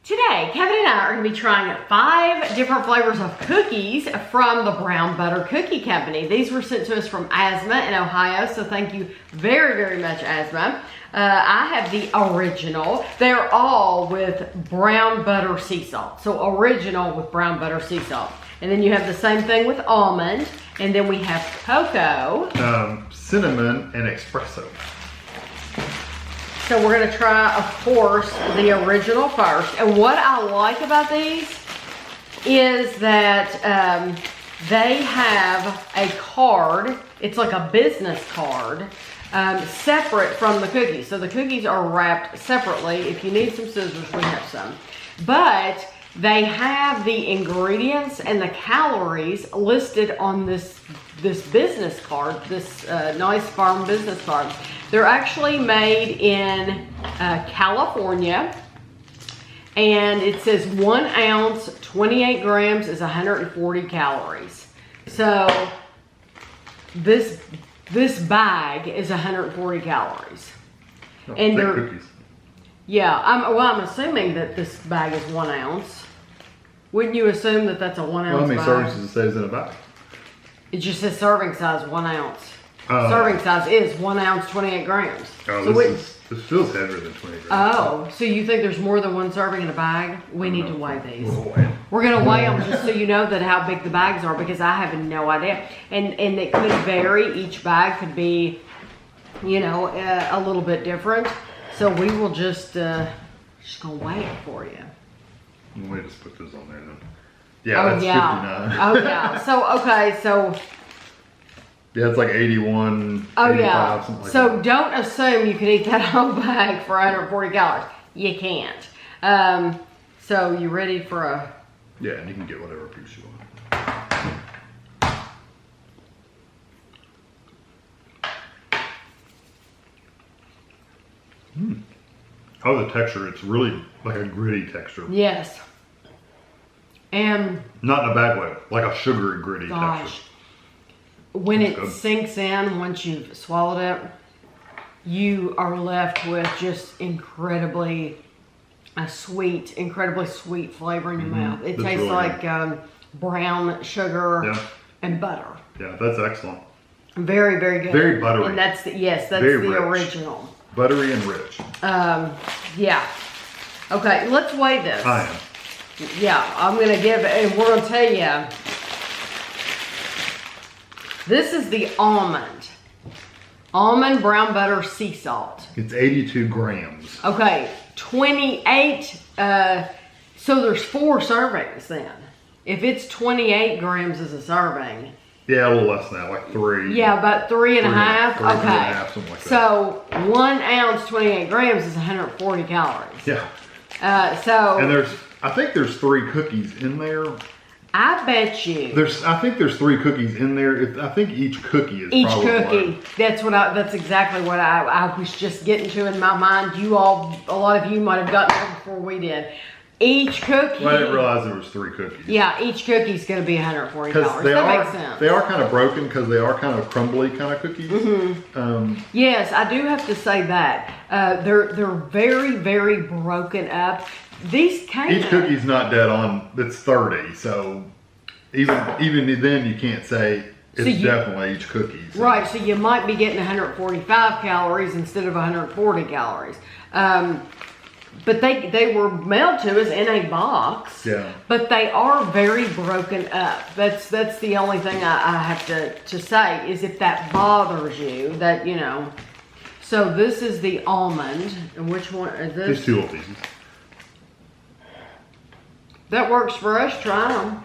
Today, Kevin and I are going to be trying 5 different flavors of cookies from the Brown Butter Cookie Company. These were sent to us from Asma in Ohio, so thank you very, very much, Asma. I have the original. They're all with brown butter sea salt. So original with brown butter sea salt. And then you have the same thing with almond. And then we have cocoa. Cinnamon and espresso. So we're gonna try, of course, the original first. And what I like about these is that they have a card. It's like a business card, separate from the cookies. So the cookies are wrapped separately. If you need some scissors, we have some. But they have the ingredients and the calories listed on this business card, this nice farm business card. They're actually made in California, and it says 1 ounce, 28 grams is 140 calories. So this bag is 140 calories. Oh, and they're cookies. Yeah, I'm assuming that this bag is 1 ounce. Wouldn't you assume that that's a 1 ounce Well, how many bag? servings does it say is in a bag? It just says serving size 1 ounce. Serving size is 1 ounce, 28 grams. Oh, So this feels heavier than 20 grams. Oh, so you think there's more than one serving in a bag? We need to weigh these. We'll weigh 'em. We're gonna weigh them just so you know that how big the bags are, because I have no idea. And it could vary. Each bag could be, you know, a little bit different. So we will just gonna weigh it for you. Let me just put this on there then. Yeah, that's 59. Oh yeah. So okay, so Yeah, it's like 81, oh 85, yeah. something like So that. don't assume you can eat that whole bag for 140 calories. You can't. So you ready for a? Yeah, and you can get whatever piece you want. Oh, the texture, it's really like a gritty texture. Yes. And Not in a bad way, like a sugary gritty gosh, texture. when That's it good. sinks in, once you've swallowed it, you are left with just incredibly sweet flavor in your mouth. It That's tastes really like brown sugar Yeah. and butter. Yeah, that's excellent. Very, very good. Very buttery. And that's the Very rich. original. Buttery and rich. Yeah. Okay, let's weigh this. I am. Yeah, I'm gonna give, and we're gonna tell you, this is the almond brown butter sea salt. It's 82 grams. Okay, 28, so there's 4 servings then. If it's 28 grams as a serving. Yeah, a little less than that, like 3. Yeah, about 3 and a half. Three and a Okay. half, something like that. So 1 ounce, 28 grams is 140 calories. Yeah. So And I think there's 3 cookies in there. I bet you. I think there's 3 cookies in there. I think each cookie is Each probably cookie. That's exactly what I was just getting to in my mind. A lot of you might have gotten there before we did. Each cookie. Well, I didn't realize there was 3 cookies. Yeah, each cookie's going to be 140 Because calories. That makes sense. they are kind of broken because they are kind of crumbly kind of cookies. Yes, I do have to say that. They're very, very broken up. These Each cookie's not dead on. It's 30, so even then you can't say it's definitely each cookie. So. Right, so you might be getting 145 calories instead of 140 calories. But they were mailed to us in a box. Yeah. But they are very broken up. That's the only thing I have to say is if that bothers you, that, you know. So this is the almond. And which one is this? There's 2 little pieces. That works for us. Try them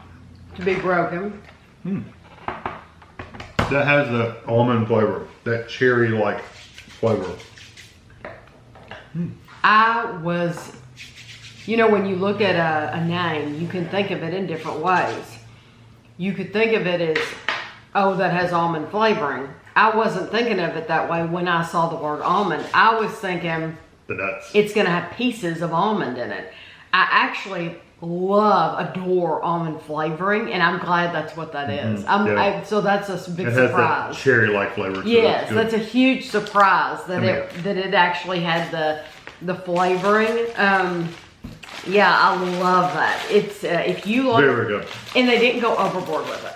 to be broken. That has the almond flavor, that cherry-like flavor. You know, when you look at a name, you can think of it in different ways. You could think of it as, oh, that has almond flavoring. I wasn't thinking of it that way when I saw the word almond. I was thinking The nuts. it's going to have pieces of almond in it. I actually adore almond flavoring, and I'm glad that's what that is. So that's a big it surprise. has that cherry-like flavor. Yes, so that's a huge surprise that I mean, it actually had the flavoring. Yeah, I love that. It's if you like, Very good. And they didn't go overboard with it.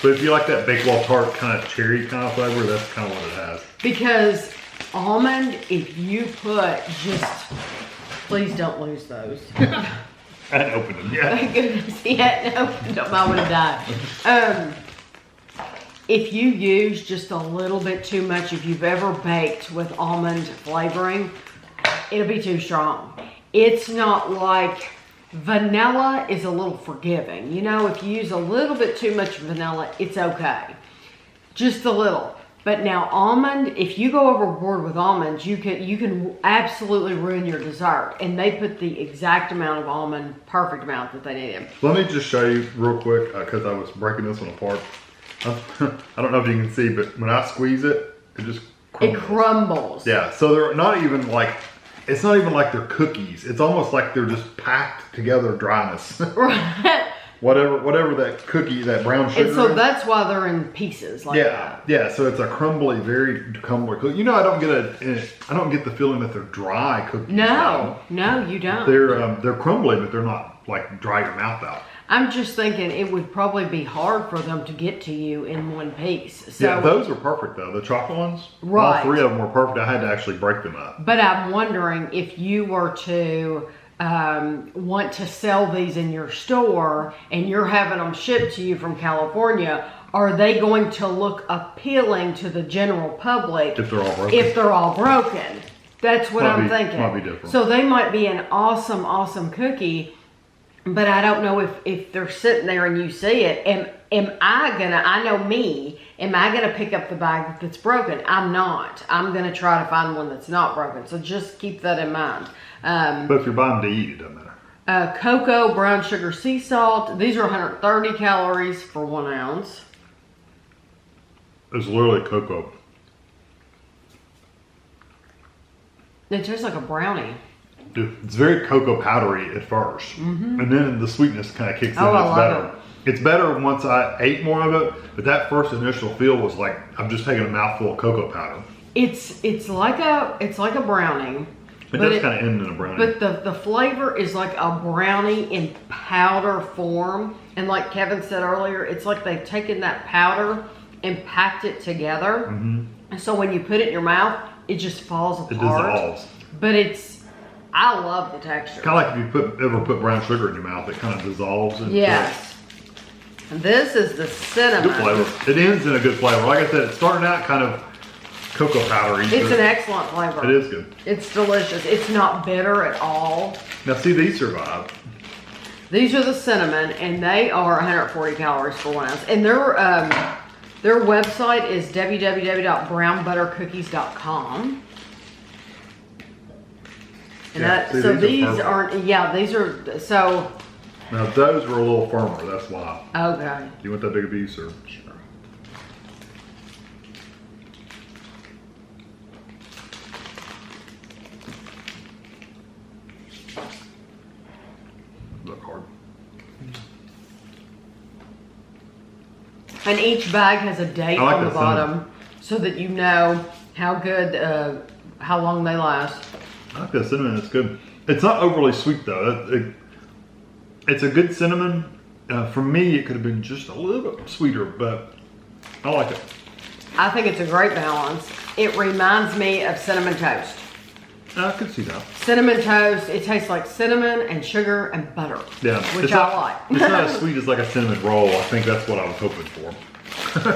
But if you like that Bakewell tart kind of cherry kind of flavor, that's kind of what it has. Because almond, if you put just, please don't lose those. I hadn't opened them yet. Thank goodness he hadn't opened them. I would have died. If you use just a little bit too much, if you've ever baked with almond flavoring, it'll be too strong. It's not like vanilla is a little forgiving. You know, if you use a little bit too much vanilla, it's okay. Just a little. But now almond, if you go overboard with almonds, you can absolutely ruin your dessert. And they put the exact amount of almond, perfect amount that they needed. Let me just show you real quick, because I was breaking this one apart. I don't know if you can see, but when I squeeze it, it just crumbles. It crumbles. Yeah, so they're not even like, it's not even like they're cookies. It's almost like they're just packed together dryness. Right. Whatever that cookie, that brown sugar And so is. that's why they're in pieces like that. Yeah, so it's a crumbly, very crumbly cookie. You know, I don't get the feeling that they're dry cookies. No, you don't. They're crumbly, but they're not like dry your mouth out. I'm just thinking it would probably be hard for them to get to you in one piece. So, Yeah, those are perfect though. The chocolate ones, Right. all 3 of them were perfect. I had to actually break them up. but I'm wondering if you were to want to sell these in your store and you're having them shipped to you from California, are they going to look appealing to the general public If they're all broken. if they're all broken? That's what I'm thinking. Might be different. So they might be an awesome, awesome cookie. But I don't know if they're sitting there and you see it. Am I know me, am I gonna pick up the bag that's broken? I'm not. I'm gonna try to find one that's not broken. So just keep that in mind. But if you're buying them to eat, it doesn't matter. Cocoa, brown sugar, sea salt. These are 130 calories for 1 ounce. It's literally cocoa. It tastes like a brownie. Dude, it's very cocoa powdery at first. And then the sweetness kind of kicks in. Oh, I It's love better. It's better once I ate more of it, but that first initial feel was like I'm just taking a mouthful of cocoa powder. It's like a brownie. It does kind of end in a brownie. But the flavor is like a brownie in powder form. And like Kevin said earlier, it's like they've taken that powder and packed it together. And so when you put it in your mouth, it just falls apart. It dissolves. But I love the texture. Kind of like if you ever put brown sugar in your mouth, it kind of dissolves. Yes. And this is the cinnamon. Good flavor. It ends in a good flavor. Like I said, it started out kind of cocoa powdery. It's an excellent flavor. It is good. It's delicious. It's not bitter at all. Now see, these survive. These are the cinnamon, and they are 140 calories for 1 ounce. And their website is www.brownbuttercookies.com. And Yeah, see, so these these are aren't, yeah, these are, so, Now those were a little firmer. That's why. okay. You want that big a piece or? Sure. Look hard. And each bag has a date I like on the that bottom so that you know how good, how long they last. I like that cinnamon. It's good. It's not overly sweet though. It's a good cinnamon. For me, it could have been just a little bit sweeter, but I like it. I think it's a great balance. It reminds me of cinnamon toast. I could see that. Cinnamon toast, it tastes like cinnamon and sugar and butter. Yeah, Which it's I not, like. It's not as sweet as like a cinnamon roll. I think that's what I was hoping for.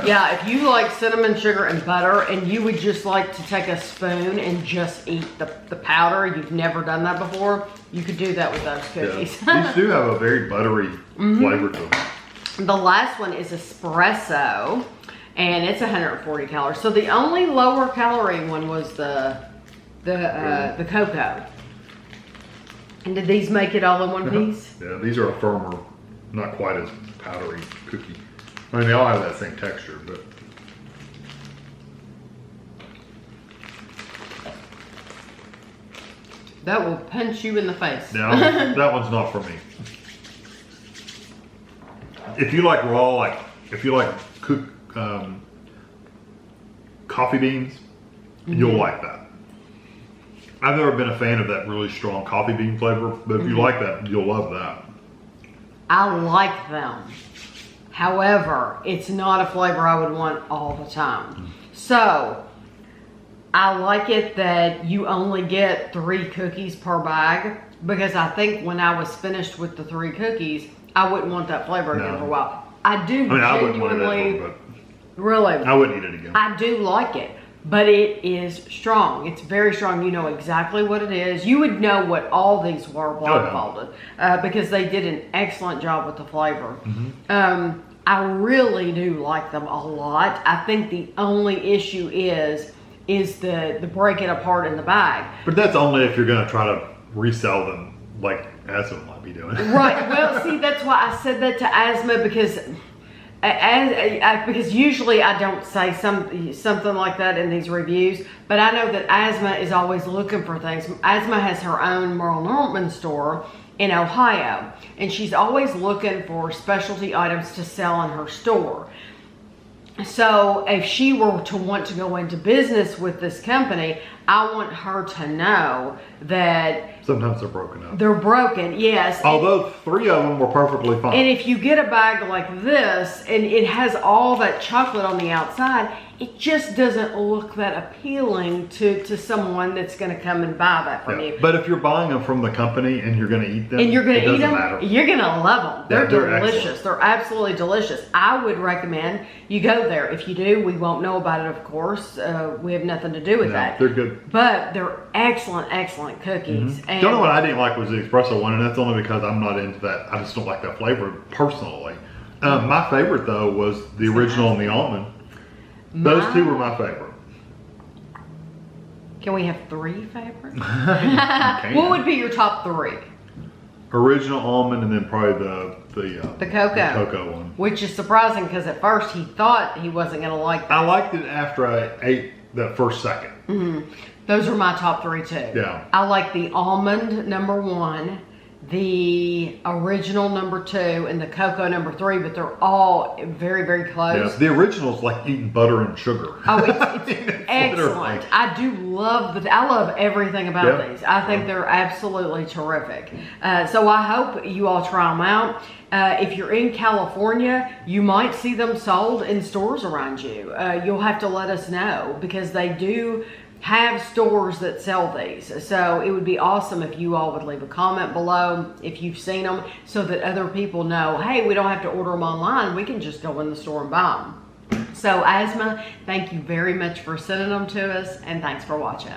Yeah, if you like cinnamon, sugar, and butter, and you would just like to take a spoon and just eat the powder, you've never done that before, you could do that with those cookies. Yeah. These do have a very buttery flavor to them. The last one is espresso, and it's 140 calories. So the only lower calorie one was the cocoa. And did these make it all in one piece? Yeah, these are a firmer, not quite as powdery cookie. I mean, they all have that same texture, but That will punch you in the face. no, that one's not for me. If you like raw, if you like cooked coffee beans, you'll like that. I've never been a fan of that really strong coffee bean flavor, but if you like that, you'll love that. I like them. However, it's not a flavor I would want all the time. So, I like it that you only get 3 cookies per bag, because I think when I was finished with the 3 cookies, I wouldn't want that flavor again for a while. I wouldn't want it that long, really. I wouldn't eat it again. I do like it, but it is strong. It's very strong. You know exactly what it is. You would know what all these were blindfolded, because they did an excellent job with the flavor. I really do like them a lot. I think the only issue is the break it apart in the bag. But that's only if you're going to try to resell them like Asma might be doing. Right. Well, see, that's why I said that to Asma, because usually I don't say something like that in these reviews, but I know that Asma is always looking for things. Asma has her own Merle Norman store in Ohio, and she's always looking for specialty items to sell in her store. So if she were to want to go into business with this company, I want her to know that sometimes they're broken up. They're broken, yes. Although 3 of them were perfectly fine. And if you get a bag like this and it has all that chocolate on the outside, it just doesn't look that appealing to someone that's going to come and buy that from you. But if you're buying them from the company and you're going to eat them, and you're going to eat them, matter. You're going to love them. They're delicious. Excellent. They're absolutely delicious. I would recommend you go there. If you do, we won't know about it, of course. We have nothing to do with that. They're good. But they're excellent, excellent cookies. And the only one I didn't like was the espresso one, and that's only because I'm not into that. I just don't like that flavor personally. My favorite, though, was the original and the almond. Those 2 were my favorite. Can we have 3 favorites? What would be your top 3? Original almond, and then probably the cocoa one. Which is surprising, because at first he thought he wasn't going to like that. I liked it after I ate the first second. Those are my top 3 too. Yeah. I like the almond number 1, the original number 2, and the cocoa number 3, but they're all very, very close. Yeah, the original's like eating butter and sugar. Oh, it's excellent. I do love I love everything about these. I think they're absolutely terrific. So I hope you all try them out. If you're in California, you might see them sold in stores around you. You'll have to let us know, because they do have stores that sell these. So it would be awesome if you all would leave a comment below if you've seen them, so that other people know, hey, we don't have to order them online. We can just go in the store and buy them. So Asma, thank you very much for sending them to us, and thanks for watching.